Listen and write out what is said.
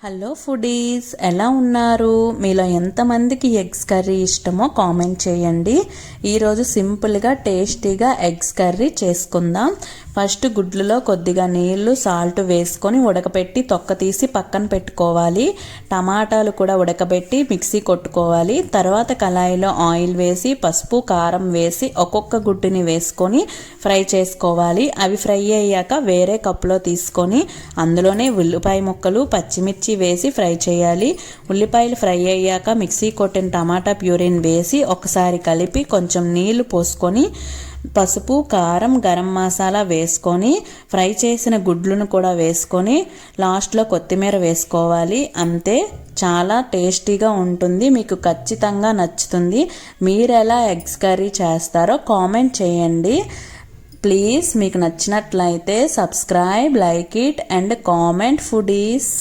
Hello foodies, ఎలా ఉన్నారు? మీలో ఎంతమందికి ఎగ్స్ కర్రీ ఇష్టమో కామెంట్ చేయండి. ఈరోజు సింపుల్గా టేస్టీగా ఎగ్స్ కర్రీ చేసుకుందాం. ఫస్ట్ గుడ్లలో కొద్దిగా నీళ్లు సాల్ట్ వేసుకొని ఉడకబెట్టి తొక్క తీసి పక్కన పెట్టుకోవాలి. టమాటాలు కూడా ఉడకబెట్టి మిక్సీ కొట్టుకోవాలి. తర్వాత కళాయిలో ఆయిల్ వేసి పసుపు కారం వేసి ఒక్కొక్క గుడ్డుని వేసుకొని ఫ్రై చేసుకోవాలి. అవి ఫ్రై అయ్యాక వేరే కప్పులో తీసుకొని అందులోనే ఉల్లిపాయ ముక్కలు పచ్చిమిర్చి వేసి ఫ్రై చేయాలి. ఉల్లిపాయలు ఫ్రై అయ్యాక మిక్సీ కొట్టిన టమాటా ప్యూరీని వేసి ఒకసారి కలిపి కొంచెం నీళ్లు పోసుకొని పసుపు కారం గరం మసాలా వేసుకొని ఫ్రై చేసిన గుడ్లను కూడా వేసుకొని లాస్ట్లో కొత్తిమీర వేసుకోవాలి. అంతే, చాలా టేస్టీగా ఉంటుంది. మీకు ఖచ్చితంగా నచ్చుతుంది. మీరు ఎలా ఎగ్స్ కర్రీ చేస్తారో కామెంట్ చేయండి. ప్లీజ్, మీకు నచ్చినట్లయితే subscribe, like it and comment foodies.